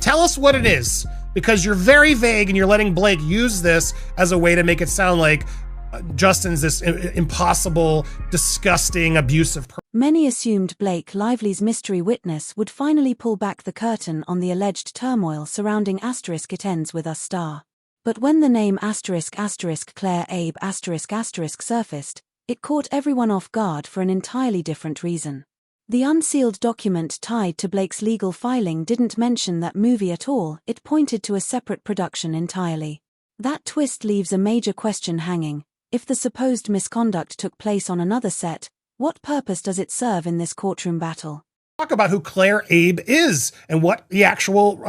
Tell us what it is, because you're very vague and you're letting Blake use this as a way to make it sound like Justin's this impossible, disgusting, abusive person. Many assumed Blake Lively's mystery witness would finally pull back the curtain on the alleged turmoil surrounding ** It Ends With Us star. But when the name ** Claire Abe ** surfaced, it caught everyone off guard for an entirely different reason. The unsealed document tied to Blake's legal filing didn't mention that movie at all, it pointed to a separate production entirely. That twist leaves a major question hanging. If the supposed misconduct took place on another set, what purpose does it serve in this courtroom battle? Talk about who Claire Abe is and what the actual,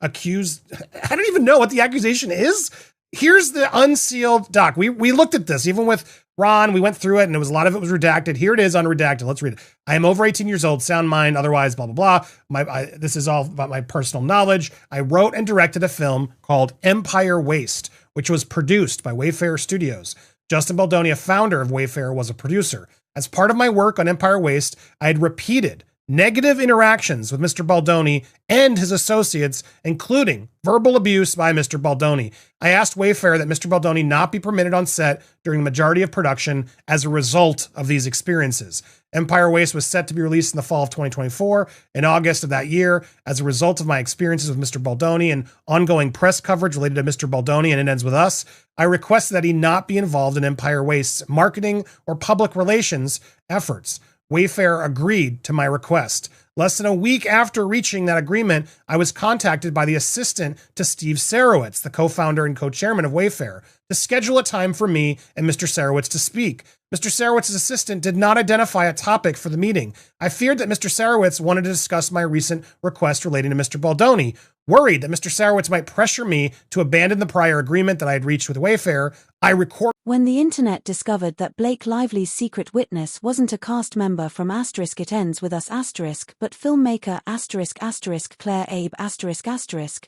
accused, I don't even know what the accusation is. Here's the unsealed doc. We looked at this, even with Ron, we went through it and a lot of it was redacted. Here it is unredacted. Let's read it. I am over 18 years old, sound mind, otherwise, blah, blah, blah. This is all about my personal knowledge. I wrote and directed a film called Empire Waste, which was produced by Wayfarer Studios. Justin Baldoni, a founder of Wayfarer, was a producer. As part of my work on Empire Waste, I had repeated negative interactions with Mr. Baldoni and his associates, including verbal abuse by Mr. Baldoni. I asked Wayfarer that Mr. Baldoni not be permitted on set during the majority of production as a result of these experiences. Empire Waste was set to be released in the fall of 2024. In August of that year, as a result of my experiences with Mr. Baldoni and ongoing press coverage related to Mr. Baldoni and It Ends With Us, I requested that he not be involved in Empire Waste's marketing or public relations efforts. Wayfarer agreed to my request. Less than a week after reaching that agreement, I was contacted by the assistant to Steve Sarowitz, the co-founder and co-chairman of Wayfarer, to schedule a time for me and Mr. Sarowitz to speak. Mr. Sarowitz's assistant did not identify a topic for the meeting. I feared that Mr. Sarowitz wanted to discuss my recent request relating to Mr. Baldoni. Worried that Mr. Sarowitz might pressure me to abandon the prior agreement that I had reached with Wayfarer, I recorded. When the internet discovered that Blake Lively's secret witness wasn't a cast member from ** It Ends With Us*, but filmmaker ** Claire Abe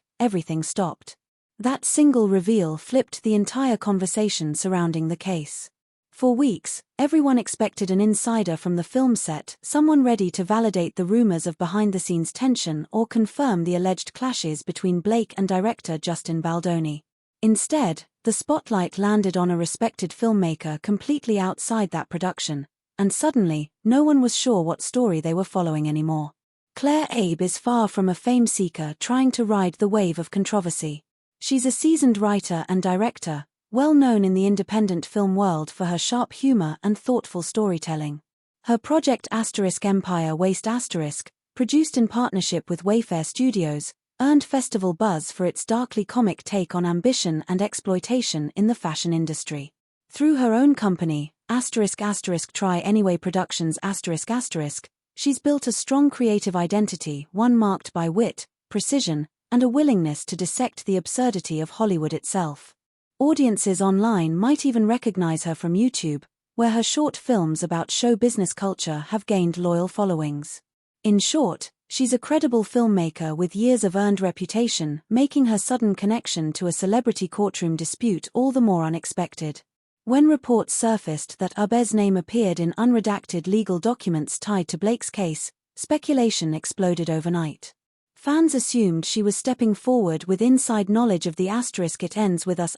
** everything stopped. That single reveal flipped the entire conversation surrounding the case. For weeks, everyone expected an insider from the film set, someone ready to validate the rumors of behind-the-scenes tension or confirm the alleged clashes between Blake and director Justin Baldoni. Instead, the spotlight landed on a respected filmmaker completely outside that production, and suddenly, no one was sure what story they were following anymore. Claire Abe is far from a fame-seeker trying to ride the wave of controversy. She's a seasoned writer and director, well known in the independent film world for her sharp humor and thoughtful storytelling. Her project * Empire Waste *, produced in partnership with Wayfarer Studios, earned festival buzz for its darkly comic take on ambition and exploitation in the fashion industry. Through her own company, ** Try Anyway Productions *, she's built a strong creative identity, one marked by wit, precision, and a willingness to dissect the absurdity of Hollywood itself. Audiences online might even recognize her from YouTube, where her short films about show business culture have gained loyal followings. In short, she's a credible filmmaker with years of earned reputation, making her sudden connection to a celebrity courtroom dispute all the more unexpected. When reports surfaced that Arbe's name appeared in unredacted legal documents tied to Blake's case, speculation exploded overnight. Fans assumed she was stepping forward with inside knowledge of the * It Ends With Us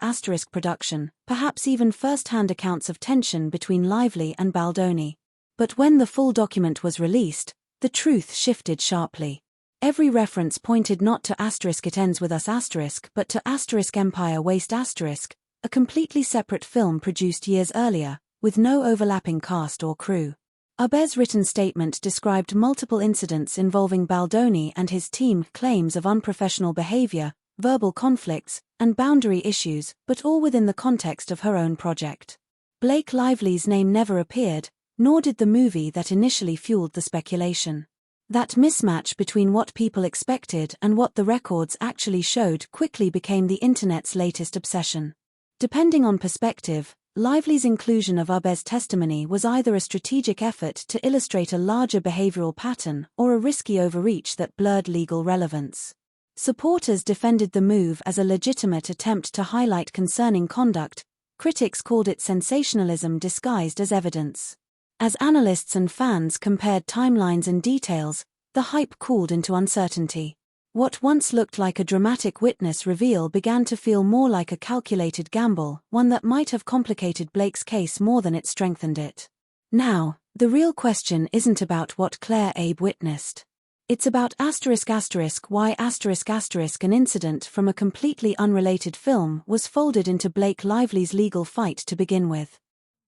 * production, perhaps even first-hand accounts of tension between Lively and Baldoni. But when the full document was released, the truth shifted sharply. Every reference pointed not to * It Ends With Us *, but to * Empire Waste *, a completely separate film produced years earlier, with no overlapping cast or crew. Arbe's written statement described multiple incidents involving Baldoni and his team, claims of unprofessional behavior, verbal conflicts, and boundary issues, but all within the context of her own project. Blake Lively's name never appeared, nor did the movie that initially fueled the speculation. That mismatch between what people expected and what the records actually showed quickly became the internet's latest obsession. Depending on perspective, Lively's inclusion of Arbe's testimony was either a strategic effort to illustrate a larger behavioral pattern or a risky overreach that blurred legal relevance. Supporters defended the move as a legitimate attempt to highlight concerning conduct. Critics called it sensationalism disguised as evidence. As analysts and fans compared timelines and details, the hype cooled into uncertainty. What once looked like a dramatic witness reveal began to feel more like a calculated gamble, one that might have complicated Blake's case more than it strengthened it. Now, the real question isn't about what Claire Abe witnessed. It's about why an incident from a completely unrelated film was folded into Blake Lively's legal fight to begin with.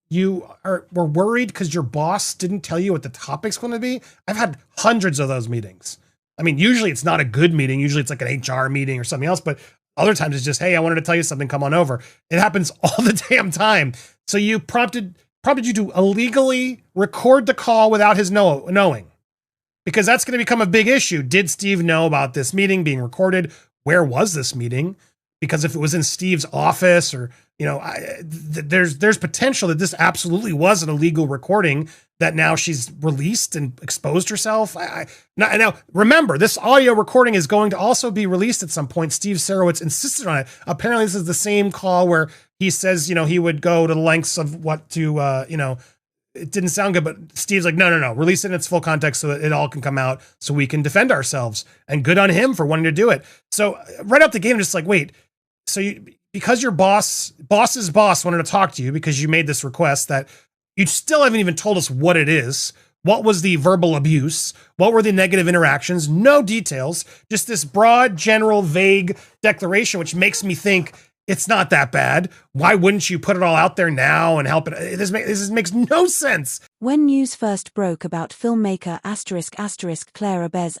You were worried because your boss didn't tell you what the topic's going to be? I've had hundreds of those meetings. I mean, usually it's not a good meeting. Usually it's like an HR meeting or something else, but other times it's just, hey, I wanted to tell you something, come on over. It happens all the damn time. So you prompted you to illegally record the call without his knowing. Because that's going to become a big issue. Did Steve know about this meeting being recorded? Where was this meeting? Because if it was in Steve's office or, there's potential that this absolutely was an illegal recording that now she's released and exposed herself. Now, remember, this audio recording is going to also be released at some point. Steve Sarowitz insisted on it. Apparently, this is the same call where he says, he would go to the lengths of what to, it didn't sound good, but Steve's like, no, release it in its full context so that it all can come out so we can defend ourselves. And good on him for wanting to do it. So right out the game, just like, wait, so because your boss's boss wanted to talk to you because you made this request that you still haven't even told us what it is. What was the verbal abuse? What were the negative interactions? No details, just this broad, general, vague declaration, which makes me think it's not that bad. Why wouldn't you put it all out there now and help it? This makes no sense. When news first broke about filmmaker Claire Abe's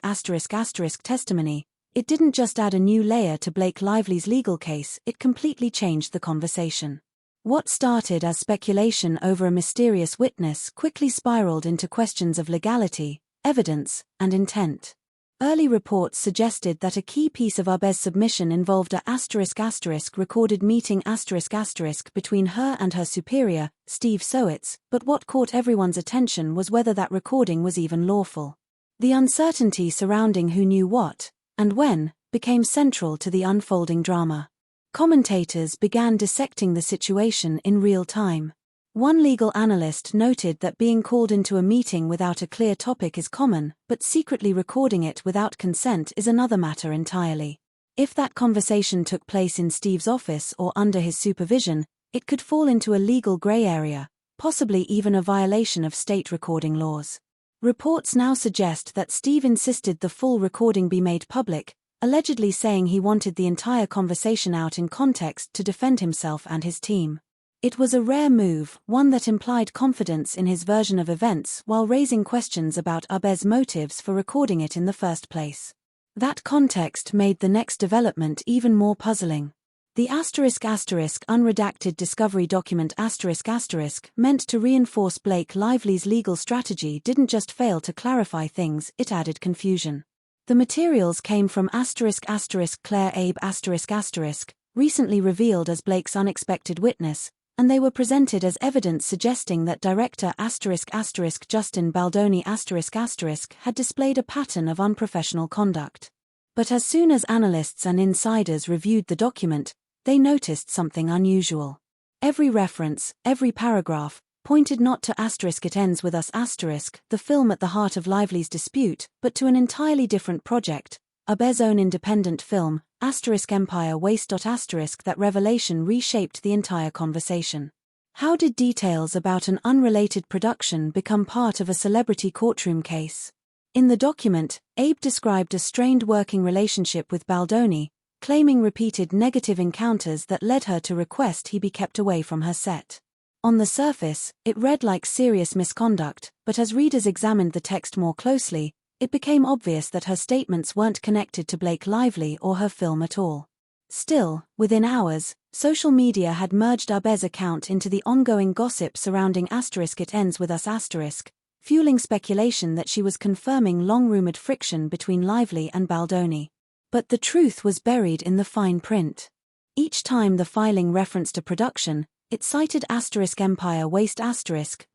testimony, it didn't just add a new layer to Blake Lively's legal case, it completely changed the conversation. What started as speculation over a mysterious witness quickly spiraled into questions of legality, evidence, and intent. Early reports suggested that a key piece of Abe's submission involved a *** recorded meeting ** between her and her superior, Steve Sarowitz, but what caught everyone's attention was whether that recording was even lawful. The uncertainty surrounding who knew what, and when, became central to the unfolding drama. Commentators began dissecting the situation in real time. One legal analyst noted that being called into a meeting without a clear topic is common, but secretly recording it without consent is another matter entirely. If that conversation took place in Steve's office or under his supervision, it could fall into a legal gray area, possibly even a violation of state recording laws. Reports now suggest that Steve insisted the full recording be made public, allegedly saying he wanted the entire conversation out in context to defend himself and his team. It was a rare move, one that implied confidence in his version of events while raising questions about Abe's motives for recording it in the first place. That context made the next development even more puzzling. The *** unredacted discovery document ** meant to reinforce Blake Lively's legal strategy didn't just fail to clarify things, it added confusion. The materials came from ** Claire Abe **, recently revealed as Blake's unexpected witness, and they were presented as evidence suggesting that director ** Justin Baldoni ** had displayed a pattern of unprofessional conduct. But as soon as analysts and insiders reviewed the document, they noticed something unusual. Every reference, every paragraph, pointed not to *it ends with us*, the film at the heart of Lively's dispute, but to an entirely different project, Abe's own independent film, *Empire Waste. That revelation reshaped the entire conversation. How did details about an unrelated production become part of a celebrity courtroom case? In the document, Abe described a strained working relationship with Baldoni, claiming repeated negative encounters that led her to request he be kept away from her set. On the surface, it read like serious misconduct, but as readers examined the text more closely, it became obvious that her statements weren't connected to Blake Lively or her film at all. Still, within hours, social media had merged Abe's account into the ongoing gossip surrounding *It ends with us*, fueling speculation that she was confirming long-rumored friction between Lively and Baldoni. But the truth was buried in the fine print. Each time the filing referenced a production, it cited *Empire Waste*,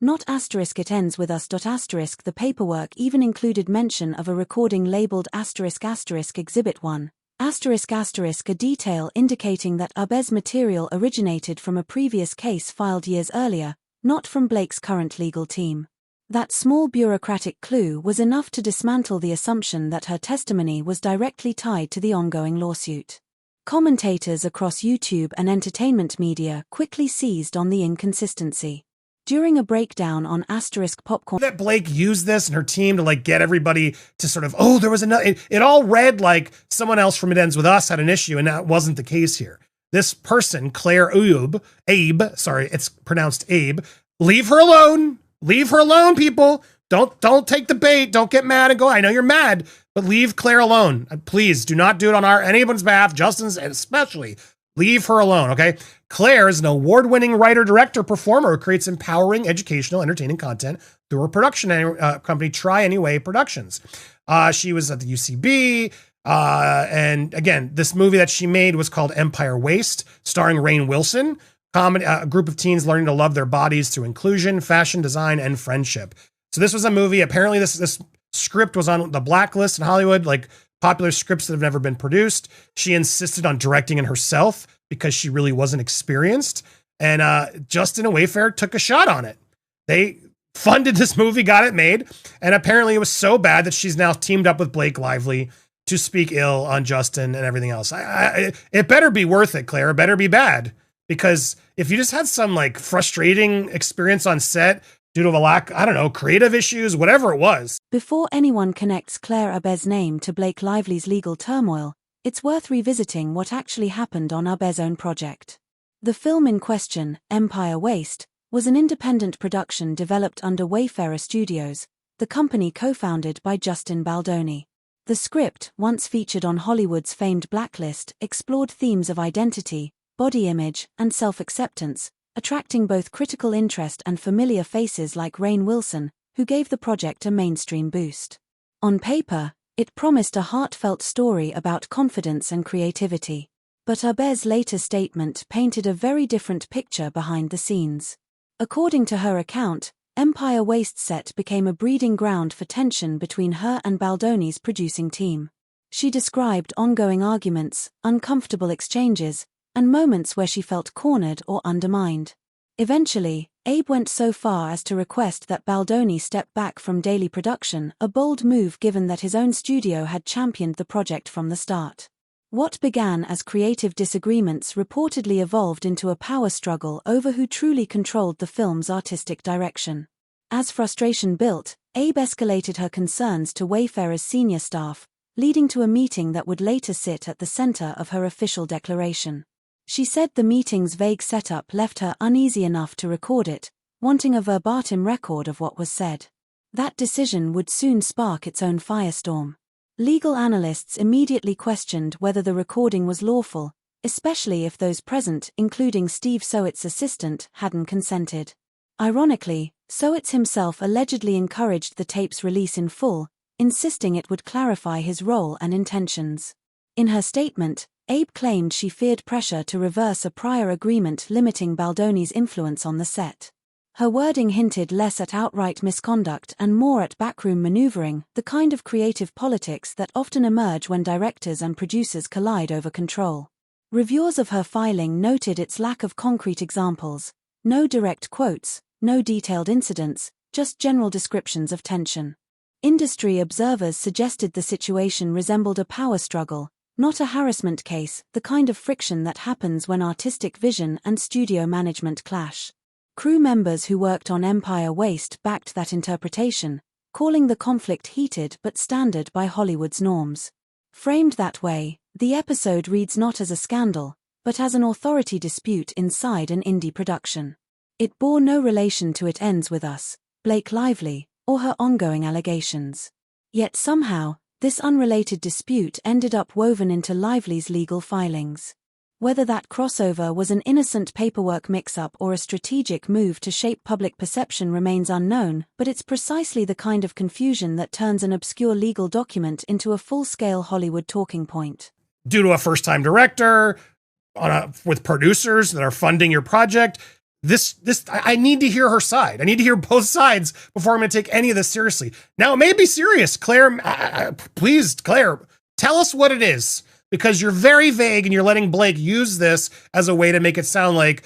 not *It ends with us*. The paperwork even included mention of a recording labeled *Exhibit 1, *, a detail indicating that Abe's material originated from a previous case filed years earlier, not from Blake's current legal team. That small bureaucratic clue was enough to dismantle the assumption that her testimony was directly tied to the ongoing lawsuit. Commentators across YouTube and entertainment media quickly seized on the inconsistency. During a breakdown on *popcorn, that Blake used this and her team to like get everybody to sort of, there was another, it all read like someone else from It Ends With Us had an issue, and that wasn't the case here. This person, Claire Abe, sorry, it's pronounced Abe. Leave her alone. Leave her alone, people. Don't take the bait. Don't get mad and go, I know you're mad, but leave Claire alone. Please do not do it on anyone's behalf, Justin's especially. Leave her alone, okay? Claire is an award-winning writer, director, performer who creates empowering, educational, entertaining content through her production company, Try Anyway Productions. She was at the UCB, and again, this movie that she made was called Empire Waste, starring Rainn Wilson, a group of teens learning to love their bodies through inclusion, fashion, design, and friendship. So this was a movie. Apparently, this script was on the blacklist in Hollywood, like popular scripts that have never been produced. She insisted on directing it herself because she really wasn't experienced. And Justin and Wayfair took a shot on it. They funded this movie, got it made. And apparently it was so bad that she's now teamed up with Blake Lively to speak ill on Justin and everything else. It better be worth it, Claire. It better be bad. Because if you just had some like frustrating experience on set due to a lack, I don't know, creative issues, whatever it was. Before anyone connects Claire Abe's name to Blake Lively's legal turmoil, it's worth revisiting what actually happened on Abe's own project. The film in question, Empire Waste, was an independent production developed under Wayfarer Studios, the company co-founded by Justin Baldoni. The script, once featured on Hollywood's famed Blacklist, explored themes of identity, body image, and self-acceptance, attracting both critical interest and familiar faces like Rainn Wilson, who gave the project a mainstream boost. On paper, it promised a heartfelt story about confidence and creativity. But Abe's later statement painted a very different picture behind the scenes. According to her account, Empire Waste set became a breeding ground for tension between her and Baldoni's producing team. She described ongoing arguments, uncomfortable exchanges, and moments where she felt cornered or undermined. Eventually, Abe went so far as to request that Baldoni step back from daily production, a bold move given that his own studio had championed the project from the start. What began as creative disagreements reportedly evolved into a power struggle over who truly controlled the film's artistic direction. As frustration built, Abe escalated her concerns to Wayfarer's senior staff, leading to a meeting that would later sit at the center of her official declaration. She said the meeting's vague setup left her uneasy enough to record it, wanting a verbatim record of what was said. That decision would soon spark its own firestorm. Legal analysts immediately questioned whether the recording was lawful, especially if those present, including Steve Sowitz's assistant, hadn't consented. Ironically, Sowitz himself allegedly encouraged the tape's release in full, insisting it would clarify his role and intentions. In her statement, Abe claimed she feared pressure to reverse a prior agreement limiting Baldoni's influence on the set. Her wording hinted less at outright misconduct and more at backroom maneuvering, the kind of creative politics that often emerge when directors and producers collide over control. Reviewers of her filing noted its lack of concrete examples, no direct quotes, no detailed incidents, just general descriptions of tension. Industry observers suggested the situation resembled a power struggle, not a harassment case, the kind of friction that happens when artistic vision and studio management clash. Crew members who worked on Empire Waste backed that interpretation, calling the conflict heated but standard by Hollywood's norms. Framed that way, the episode reads not as a scandal, but as an authority dispute inside an indie production. It bore no relation to It Ends With Us, Blake Lively, or her ongoing allegations. Yet somehow, this unrelated dispute ended up woven into Lively's legal filings. Whether that crossover was an innocent paperwork mix-up or a strategic move to shape public perception remains unknown, but it's precisely the kind of confusion that turns an obscure legal document into a full-scale Hollywood talking point. Due to a first-time director, with producers that are funding your project, I need to hear her side. I need to hear both sides before I'm going to take any of this seriously. Now, it may be serious. Claire, please, Claire, tell us what it is, because you're very vague and you're letting Blake use this as a way to make it sound like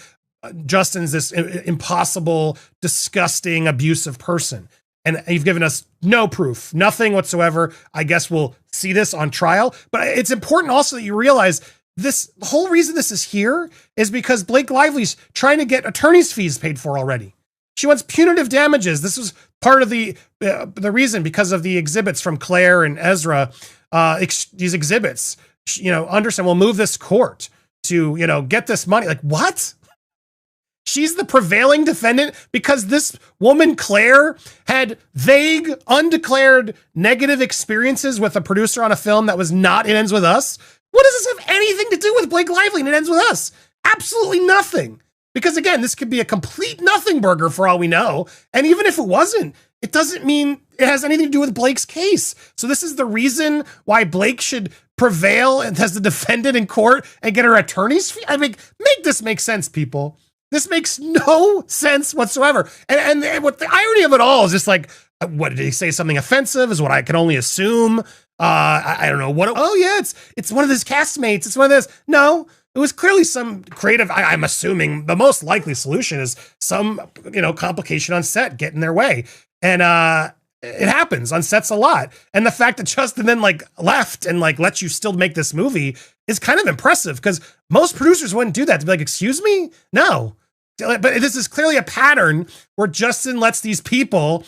Justin's this impossible, disgusting, abusive person. and you've given us no proof, nothing whatsoever. I guess we'll see this on trial. But it's important also that you realize the whole reason this is here is because Blake Lively's trying to get attorney's fees paid for already. She wants punitive damages. This was part of the reason, because of the exhibits from Claire and Ezra. These exhibits, understand, we'll move this court to, get this money. Like, what? She's the prevailing defendant because this woman, Claire, had vague, undeclared negative experiences with a producer on a film that was not It Ends With Us. What does this have anything to do with Blake Lively and It Ends With Us? Absolutely nothing. Because again, this could be a complete nothing burger for all we know. And even if it wasn't, it doesn't mean it has anything to do with Blake's case. So this is the reason why Blake should prevail as the defendant in court and get her attorney's fee. I mean, make this make sense, people. This makes no sense whatsoever. And what the irony of it all is just like, what did he say? Something offensive is what I can only assume. I don't know what. It's one of his castmates. It's one of this. No, it was clearly some creative. I'm assuming the most likely solution is some complication on set get in their way, and it happens on sets a lot. And the fact that Justin then left and lets you still make this movie is kind of impressive, because most producers wouldn't do that. To be like, excuse me? No. But this is clearly a pattern where Justin lets these people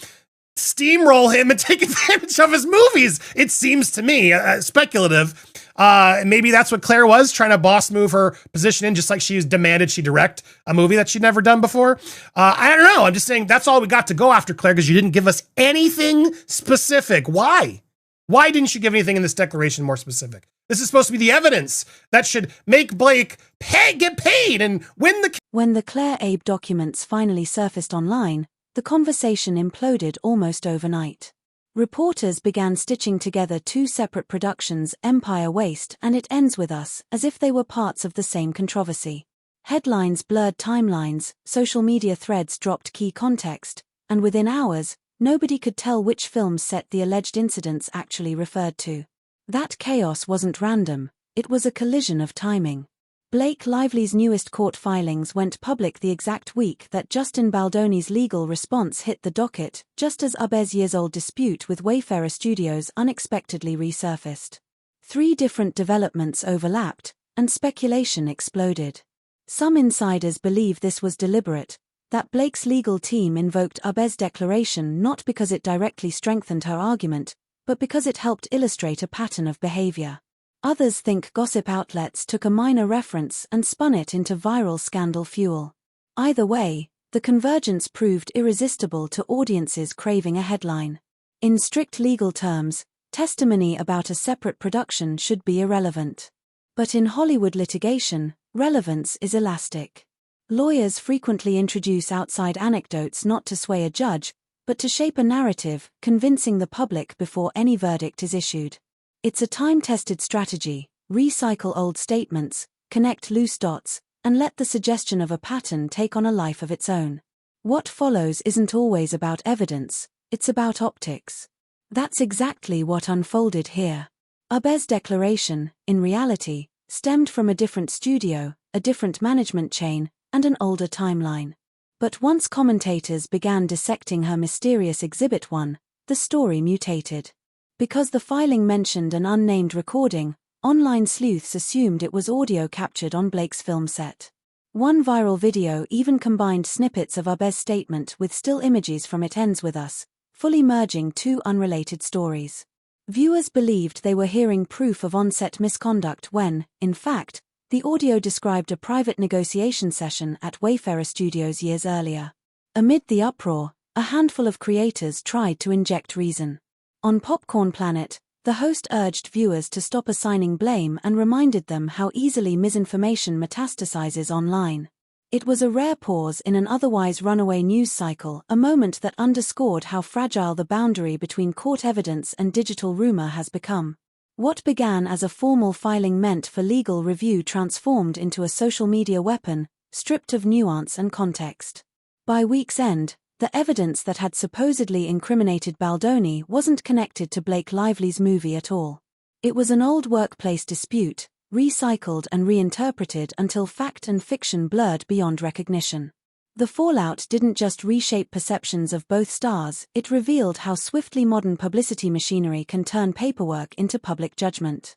steamroll him and take advantage of his movies. It seems to me speculative. Maybe that's what Claire was, trying to boss move her position in, just like she demanded she direct a movie that she'd never done before. I don't know. I'm just saying that's all we got to go after, Claire, because you didn't give us anything specific. Why? Why didn't you give anything in this declaration more specific? This is supposed to be the evidence that should make Blake get paid and win the case. When the Claire Abe documents finally surfaced online, the conversation imploded almost overnight. Reporters began stitching together two separate productions, Empire Waste and It Ends With Us, as if they were parts of the same controversy. Headlines blurred timelines, social media threads dropped key context, and within hours, nobody could tell which films set the alleged incidents actually referred to. That chaos wasn't random, it was a collision of timing. Blake Lively's newest court filings went public the exact week that Justin Baldoni's legal response hit the docket, just as Abez's years-old dispute with Wayfarer Studios unexpectedly resurfaced. 3 different developments overlapped, and speculation exploded. Some insiders believe this was deliberate, that Blake's legal team invoked Abez's declaration not because it directly strengthened her argument, but because it helped illustrate a pattern of behavior. Others think gossip outlets took a minor reference and spun it into viral scandal fuel. Either way, the convergence proved irresistible to audiences craving a headline. In strict legal terms, testimony about a separate production should be irrelevant. But in Hollywood litigation, relevance is elastic. Lawyers frequently introduce outside anecdotes not to sway a judge, but to shape a narrative, convincing the public before any verdict is issued. It's a time-tested strategy: recycle old statements, connect loose dots, and let the suggestion of a pattern take on a life of its own. What follows isn't always about evidence, it's about optics. That's exactly what unfolded here. Abez's declaration, in reality, stemmed from a different studio, a different management chain, and an older timeline. But once commentators began dissecting her mysterious Exhibit 1, the story mutated. Because the filing mentioned an unnamed recording, online sleuths assumed it was audio captured on Blake's film set. One viral video even combined snippets of Abez's statement with still images from It Ends With Us, fully merging 2 unrelated stories. Viewers believed they were hearing proof of on-set misconduct when, in fact, the audio described a private negotiation session at Wayfarer Studios years earlier. Amid the uproar, a handful of creators tried to inject reason. On Popcorn Planet, the host urged viewers to stop assigning blame and reminded them how easily misinformation metastasizes online. It was a rare pause in an otherwise runaway news cycle, a moment that underscored how fragile the boundary between court evidence and digital rumor has become. What began as a formal filing meant for legal review transformed into a social media weapon, stripped of nuance and context. By week's end, the evidence that had supposedly incriminated Baldoni wasn't connected to Blake Lively's movie at all. It was an old workplace dispute, recycled and reinterpreted until fact and fiction blurred beyond recognition. The fallout didn't just reshape perceptions of both stars, it revealed how swiftly modern publicity machinery can turn paperwork into public judgment.